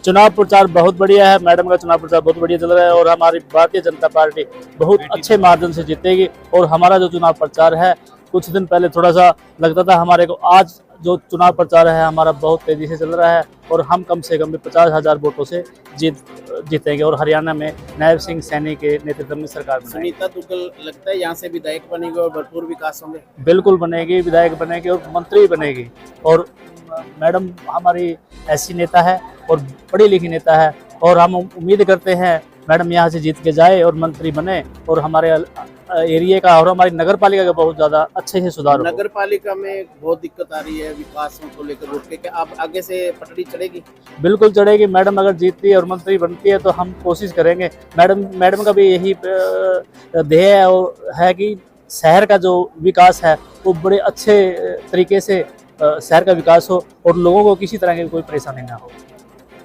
चुनाव प्रचार बहुत बढ़िया है। मैडम का चुनाव प्रचार बहुत बढ़िया चल रहा है और हमारी भारतीय जनता पार्टी बहुत अच्छे मार्जिन से जीतेगी। और हमारा जो चुनाव प्रचार है, कुछ दिन पहले थोड़ा सा लगता था हमारे को, आज जो चुनाव प्रचार है हमारा बहुत तेजी से चल रहा है और हम कम से कम 50,000 वोटों से जीतेंगे और हरियाणा में नायब सिंह सैनी के नेतृत्व में सरकार बनेगी। सुनीता दुग्गल लगता है यहाँ से विधायक बनेगी और भरपूर विकास होंगे। बिल्कुल बनेगी, विधायक बनेगी और मंत्री बनेगी। और मैडम हमारी ऐसी नेता है और पढ़ी लिखी नेता है और हम उम्मीद करते हैं मैडम यहाँ से जीत के जाए और मंत्री बने और हमारे एरिया का और हमारी नगर पालिका का बहुत ज्यादा अच्छे से सुधार हो। नगर पालिका में बहुत दिक्कत आ रही है विकास को लेकर रोड के, क्या आप आगे से पटड़ी चढ़ेगी? बिल्कुल चढ़ेगी। मैडम अगर जीतती है और मंत्री बनती है तो हम कोशिश करेंगे। मैडम का भी यही ध्येय है कि शहर का जो विकास है वो बड़े अच्छे तरीके से शहर का विकास हो और लोगों को किसी तरह की कोई परेशानी ना हो।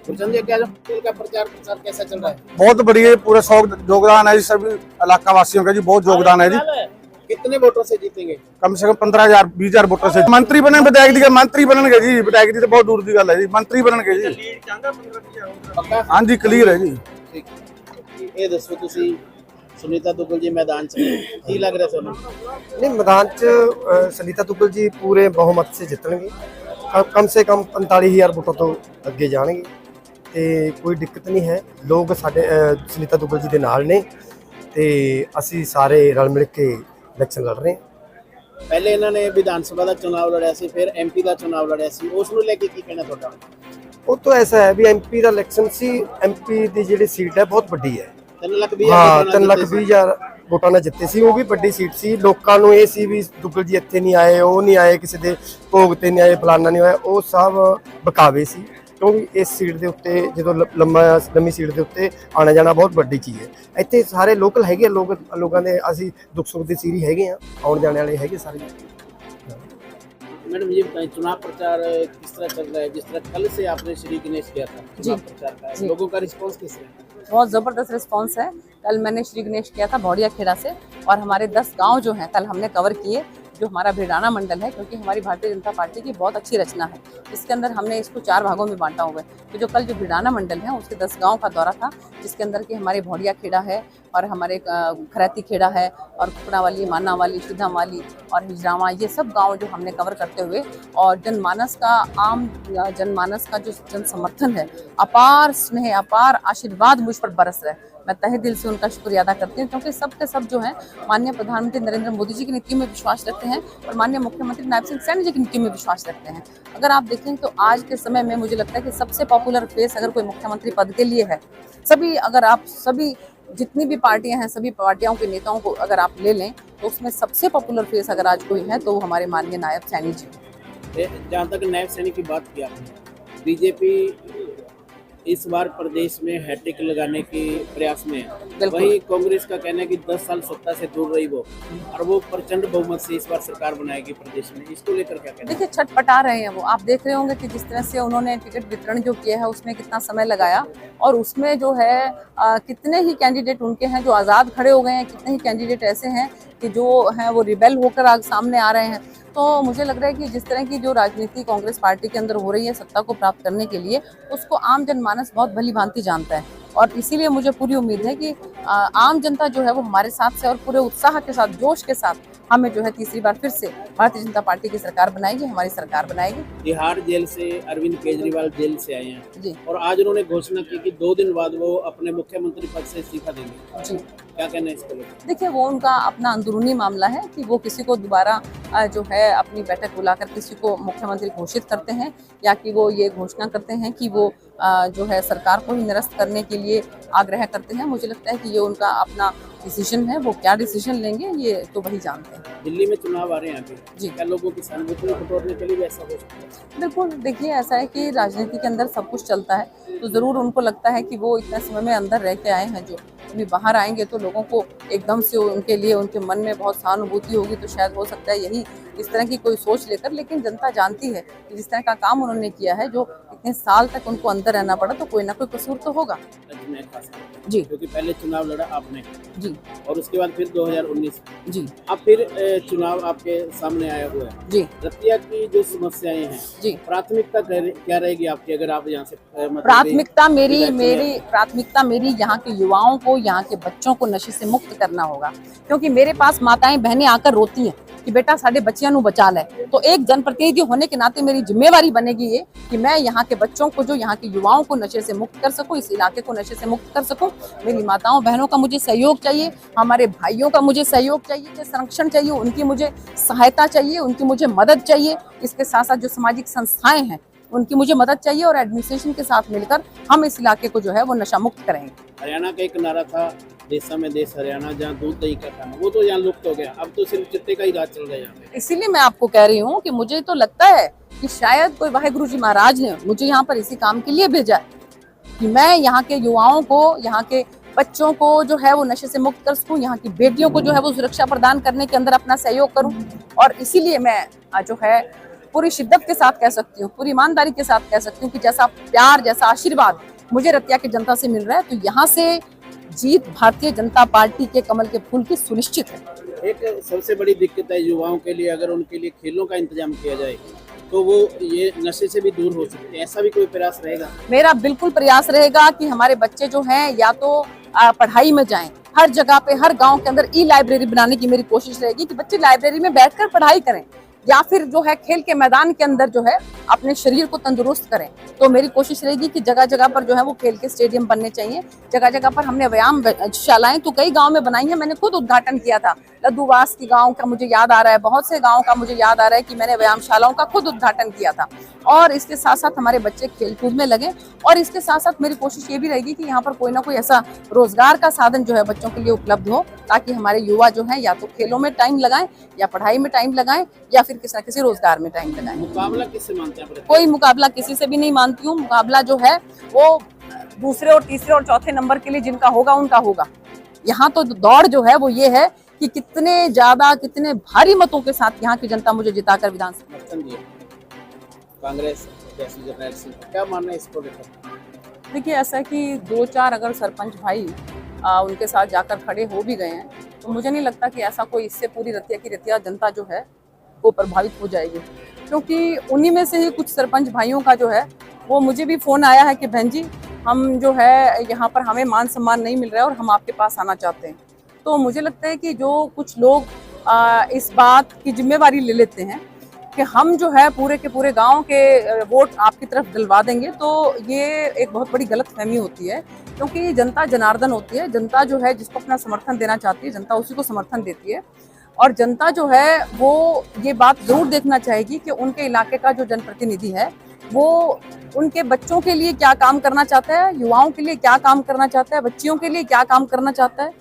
का प्रचार कैसा चल रहा है? बहुत बढ़िया, पूरा योगदान है जी, सभी इलाका वासियों का जी बहुत योगदान है जी। कितने वोटों से जीतेंगे? कम से कम 15,000 20,000 वोटों से मंत्री बने। विधायक दी मंत्री बनने जी, विधायक दी तो बहुत दूर की गल है जी, मंत्री बनने जी। हाँ जी, क्लियर है जी। ये दसो तुसी सुनीता दुग्गल जी मैदान च की लग रहा है? नहीं, मैदान च सुनीता दुग्गल जी पूरे बहुमत से जितणगे, कम से कम 45,000 वोटों तो अगे जाएंगे ਤੇ ਕੋਈ ਦਿੱਕਤ ਨਹੀਂ ਹੈ। ਲੋਕ ਸਾਡੇ ਸੁਨੀਤਾ ਦੁੱਗਲ ਜੀ ਦੇ ਨਾਲ ਨੇ ਤੇ ਅਸੀਂ ਸਾਰੇ ਰਲ ਮਿਲ ਕੇ ਇਲੈਕਸ਼ਨ ਲੜ ਰਹੇ ਹਾਂ। ਪਹਿਲੇ ਇਹਨਾਂ ਨੇ ਵਿਧਾਨ ਸਭਾ ਦਾ ਚੋਣ ਲੜਿਆ ਸੀ, ਫਿਰ ਐਮਪੀ ਦਾ ਚੋਣ ਲੜਿਆ ਸੀ, ਉਸ ਨੂੰ ਲੈ ਕੇ ਕੀ ਕਹਿਣਾ ਤੁਹਾਡਾ? ਉਹ ਤਾਂ ਐਸਾ ਹੈ ਵੀ ਐਮਪੀ ਦਾ ਇਲੈਕਸ਼ਨ ਸੀ, ਐਮਪੀ ਦੀ ਜਿਹੜੀ ਸੀਟ ਹੈ ਬਹੁਤ ਵੱਡੀ ਹੈ। 3,20,000 ਵੋਟਾਂ ਨਾਲ ਜਿੱਤੇ ਸੀ, ਉਹ ਵੀ ਵੱਡੀ ਸੀਟ ਸੀ। ਲੋਕਾਂ ਨੂੰ ਇਹ ਸੀ ਵੀ ਦੁੱਗਲ ਜੀ ਇੱਥੇ ਨਹੀਂ ਆਏ, ਉਹ ਨਹੀਂ ਆਏ, ਕਿਸੇ ਦੇ ਭੋਗ ਤੇ ਨਹੀਂ ਆਏ, ਫਲਾਨਾ ਨਹੀਂ ਹੋਇਆ, ਉਹ ਸਭ ਬਕਾਵੇ ਸੀ। ਕਿਉਂਕਿ ਇਸ ਸੀਟ ਦੇ ਉੱਤੇ ਜਦੋਂ ਲੰਮੀ ਸੀਟ ਦੇ ਉੱਤੇ ਆਣਾ ਜਾਣਾ ਬਹੁਤ ਵੱਡੀ ਚੀਜ਼ ਹੈ। ਇੱਥੇ ਸਾਰੇ ਲੋਕਲ ਹੈਗੇ ਆ, ਲੋਕਾਂ ਦੇ ਅਸੀਂ ਦੁੱਖ ਸੁੱਖ ਦੇ ਸੀਰੀ ਹੈਗੇ ਆ, ਆਉਣ ਜਾਣੇ वाले ਹੈਗੇ ਸਾਰੇ। मैडम ये बताएं, चुनाव प्रचार किस तरह चल रहा है? जिस तरह कल से आपने श्री गणेश किया था चुनाव प्रचार का, लोगों का रिस्पांस किस तरह? बहुत ज़बरदस्त रिस्पांस है। कल मैंने श्री गणेश किया था भौड़िया खेड़ा से और हमारे 10 गांव जो हैं कल हमने कवर किए, जो हमारा भिड़ाना मंडल है, क्योंकि हमारी भारतीय जनता पार्टी की बहुत अच्छी रचना है। इसके अंदर हमने इसको 4 भागों में बांटा हुआ है। तो जो कल जो भिड़ाना मंडल है उसके 10 गांव का दौरा था, जिसके अंदर कि हमारे भौड़िया खेड़ा है और हमारे खरैती खेड़ा है और कुकड़ा वाली, माना वाली, सीधा वाली और हिजरावा, ये सब गांव जो हमने कवर करते हुए, और जनमानस का आम जनमानस का जो जन समर्थन है, अपार स्नेह, अपार आशीर्वाद मुझ पर बरस रहा है। मैं तहे दिल से उनका शुक्रिया अदा करती हूँ, क्योंकि सब के सब जो हैं माननीय प्रधानमंत्री नरेंद्र मोदी जी की नीति में विश्वास रखते हैं और माननीय मुख्यमंत्री नायब सिंह सैनी जी की नीति में विश्वास रखते हैं। अगर आप देखें तो आज के समय में मुझे लगता है कि सबसे पॉपुलर फेस अगर कोई मुख्यमंत्री पद के लिए है, सभी जितनी भी पार्टियां हैं, सभी पार्टियों के नेताओं को अगर आप ले लें तो उसमें सबसे पॉपुलर फेस अगर आज कोई है तो वो हमारे माननीय नायब सैनी जी। जहाँ तक नायब सैनी की बात की आपने, बीजेपी इस बार प्रदेश में हैट्रिक लगाने के प्रयास में है, वही कांग्रेस का कहना है कि 10 साल सत्ता से दूर रही वो, और वो प्रचंड बहुमत से इस बार सरकार बनाएगी प्रदेश में। इसको लेकर क्या कहना? देखिए, छटपटा रहे हैं वो। आप देख रहे होंगे कि जिस तरह से उन्होंने टिकट वितरण जो किया है उसमें कितना समय लगाया, और उसमें जो है कितने ही कैंडिडेट उनके हैं जो आज़ाद खड़े हो गए हैं, कितने ही कैंडिडेट ऐसे हैं कि जो हैं वो रिबेल होकर आज सामने आ रहे हैं। तो मुझे लग रहा है कि जिस तरह की जो राजनीति कांग्रेस पार्टी के अंदर हो रही है सत्ता को प्राप्त करने के लिए, उसको आम जनमानस बहुत भली भांति जानता है, और इसीलिए मुझे पूरी उम्मीद है कि आम जनता जो है वो हमारे साथ से और पूरे उत्साह के साथ, जोश के साथ हमें जो है तीसरी बार फिर से भारतीय जनता पार्टी की सरकार बनाएगी, हमारी सरकार बनाएगी। तिहाड़ जेल से अरविंद केजरीवाल जेल से आए हैं जी, और आज उन्होंने घोषणा की कि 2 दिन बाद वो अपने मुख्यमंत्री पद से इस्तीफा देंगे जी। क्या कहना है इसको लेकर? देखिए, वो उनका अपना अंदरूनी मामला है कि वो किसी को दोबारा जो है अपनी बैठक बुलाकर किसी को मुख्यमंत्री घोषित करते हैं, या कि वो ये घोषणा करते हैं कि वो जो है सरकार को ही निरस्त करने के लिए आग्रह करते हैं। मुझे लगता है कि ये उनका अपना डिसीजन है, वो क्या डिसीजन लेंगे ये तो वही जानते हैं। दिल्ली में चुनाव आ रहे हैं अभी जी, क्या लोगों की सहानुभूति बटोरने के लिए भी ऐसा हो सकता है? बिल्कुल। देखिए, ऐसा है कि राजनीति के अंदर सब कुछ चलता है, तो ज़रूर उनको लगता है कि वो इतने समय में अंदर रह के आए हैं, जो अभी बाहर आएंगे तो लोगों को एकदम से उनके लिए उनके मन में बहुत सहानुभूति होगी, तो शायद हो सकता है यही इस तरह की कोई सोच लेकर। लेकिन जनता जानती है कि जिस तरह का काम उन्होंने किया है, जो इतने साल तक उनको अंदर रहना पड़ा, तो कोई ना कोई कसूर तो होगा। में खास करके। जी क्योंकि पहले चुनाव लड़ा आपने जी और उसके बाद फिर 2019 जी अब फिर चुनाव आपके सामने आया हुआ है। जी रतिया की जो समस्याएं हैं, जी। प्राथमिकता क्या रहेगी आपकी, अगर आप यहाँ से मतलब प्राथमिकता मेरी विधायक मेरी प्राथमिकता मेरी यहाँ के युवाओं को, यहाँ के बच्चों को नशे से मुक्त करना होगा। क्योंकि मेरे पास माताएं बहनें आकर रोती हैं कि बेटा साडे बच्चियां नू बचा ले। तो एक जनप्रतिनिधि होने के नाते मेरी जिम्मेवारी बनेगी ये कि मैं यहाँ के बच्चों को, जो यहाँ के युवाओं को नशे से मुक्त कर सकूं, इस इलाके को नशे से मुक्त कर सकूं। मेरी माताओं बहनों का मुझे सहयोग चाहिए, हमारे भाइयों का मुझे सहयोग चाहिए, संरक्षण चाहिए, उनकी मुझे सहायता चाहिए, उनकी मुझे मदद चाहिए। इसके साथ साथ जो सामाजिक संस्थाएं हैं उनकी मुझे मदद चाहिए और एडमिनिस्ट्रेशन के साथ मिलकर हम इस इलाके को जो है वो नशा मुक्त करेंगे। हरियाणा का एक नारा था, देशा में देश हरियाणा, जहाँ दूध दही का खाना, वो तो यहाँ लुप्त हो गया। अब तो सिर्फ चिट्टे का ही राज चल रहा है यहाँ पे। इसीलिए मैं आपको कह रही हूँ कि मुझे तो लगता है कि शायद कोई वाहेगुरु जी महाराज ने मुझे यहाँ पर इसी काम के लिए भेजा है कि मैं यहाँ के युवाओं को, यहाँ के बच्चों को जो है वो नशे से मुक्त कर सकूं, यहाँ की बेटियों को जो है वो सुरक्षा प्रदान करने के अंदर अपना सहयोग करूं। और इसीलिए मैं जो है पूरी शिद्दत के साथ कह सकती हूँ, पूरी ईमानदारी के साथ कह सकती हूँ कि जैसा प्यार, जैसा आशीर्वाद मुझे रतिया की जनता से मिल रहा है, तो यहाँ से जीत भारतीय जनता पार्टी के कमल के फूल की सुनिश्चित है। एक सबसे बड़ी दिक्कत है युवाओं के लिए, अगर उनके लिए खेलों का इंतजाम किया जाए तो वो ये नशे से भी दूर हो सकते हैं। ऐसा भी कोई प्रयास रहेगा? मेरा बिल्कुल प्रयास रहेगा कि हमारे बच्चे जो हैं या तो पढ़ाई में जाएं, हर जगह पे, हर गांव के अंदर ई लाइब्रेरी बनाने की मेरी कोशिश रहेगी कि बच्चे लाइब्रेरी में बैठकर पढ़ाई करें, या फिर जो है खेल के मैदान के अंदर जो है अपने शरीर को तंदुरुस्त करें। तो मेरी कोशिश रहेगी कि जगह जगह पर जो है वो खेल के स्टेडियम बनने चाहिए। जगह जगह पर हमने व्यायाम शालाएं तो कई गांव में बनाई हैं, मैंने खुद उद्घाटन किया था। लद्दूवास की गांव का मुझे याद आ रहा है, बहुत से गांव का मुझे याद आ रहा है कि मैंने व्यायामशालाओं का खुद उद्घाटन किया था। और इसके साथ साथ हमारे बच्चे खेल कूद में लगे, और इसके साथ साथ मेरी कोशिश ये भी रहेगी कि यहाँ पर कोई ना कोई ऐसा रोजगार का साधन जो है बच्चों के लिए उपलब्ध हो, ताकि हमारे युवा जो है या तो खेलों में टाइम लगाएं, या पढ़ाई में टाइम लगाएं, या फिर किसी न किसी रोजगार में टाइम लगाएं। मुकाबला किससे मानते हैं? कोई मुकाबला किसी से भी नहीं मानती हूँ। मुकाबला जो है वो दूसरे और तीसरे और चौथे नंबर के लिए जिनका होगा उनका होगा। यहाँ तो दौड़ जो है वो ये है कि कितने ज्यादा, कितने भारी मतों के साथ यहाँ की जनता मुझे जिताकर विधानसभा कांग्रेस जैसी जर्नैल सिंह, क्या मानना है इसको लेकर? देखिए, ऐसा है कि 2-4 अगर सरपंच भाई उनके साथ जाकर खड़े हो भी गए हैं, तो मुझे नहीं लगता कि ऐसा कोई इससे पूरी रतिया जनता जो है वो प्रभावित हो जाएगी। क्योंकि उन्हीं में से ही कुछ सरपंच भाइयों का जो है वो मुझे भी फ़ोन आया है कि बहन जी, हम जो है यहाँ पर हमें मान सम्मान नहीं मिल रहा है और हम आपके पास आना चाहते हैं। तो मुझे लगता है कि जो कुछ लोग इस बात की जिम्मेवारी ले लेते हैं कि हम जो है पूरे के पूरे गांव के वोट आपकी तरफ दिलवा देंगे, तो ये एक बहुत बड़ी गलतफहमी होती है। क्योंकि जनता जनार्दन होती है, जनता जो है जिसको अपना समर्थन देना चाहती है, जनता उसी को समर्थन देती है। और जनता जो है वो ये बात जरूर देखना चाहेगी कि उनके इलाके का जो जनप्रतिनिधि है वो उनके बच्चों के लिए क्या काम करना चाहता है, युवाओं के लिए क्या काम करना चाहता है, बच्चियों के लिए क्या काम करना चाहता है।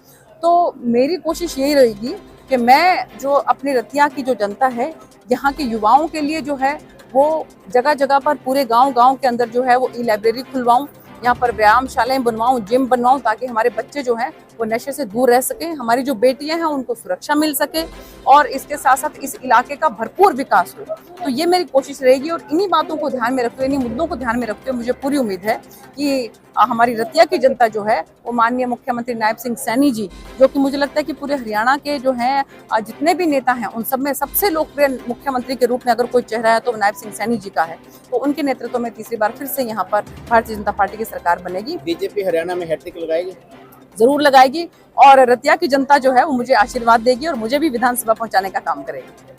तो मेरी कोशिश यही रहेगी कि मैं जो अपनी रतिया की जो जनता है, यहाँ के युवाओं के लिए जो है वो जगह जगह पर पूरे गांव के अंदर जो है वो ई लाइब्रेरी खुलवाऊं, यहाँ पर व्यायामशालाएं बनवाऊं, जिम बनवाऊं, ताकि हमारे बच्चे जो हैं वो नशे से दूर रह सकें, हमारी जो बेटियां हैं उनको सुरक्षा मिल सके, और इसके साथ साथ इस इलाके का भरपूर विकास हो। तो ये मेरी कोशिश रहेगी, और इन्हीं बातों को ध्यान में रखते हुए, इन्हीं मुद्दों को ध्यान में रखते हुए मुझे पूरी उम्मीद है कि हमारी रतिया की जनता जो है वो माननीय मुख्यमंत्री नायब सिंह सैनी जी, जो कि मुझे लगता है कि पूरे हरियाणा के जो हैं जितने भी नेता हैं उन सब में सबसे लोकप्रिय मुख्यमंत्री के रूप में अगर कोई चेहरा है तो नायब सिंह सैनी जी का है। तो उनके नेतृत्व में तीसरी बार फिर से यहाँ पर भारतीय जनता पार्टी की सरकार बनेगी। बीजेपी हरियाणा में हैट्रिक लगाएगी? जरूर लगाएगी, और रतिया की जनता जो है वो मुझे आशीर्वाद देगी और मुझे भी विधानसभा पहुंचाने का काम करेगी।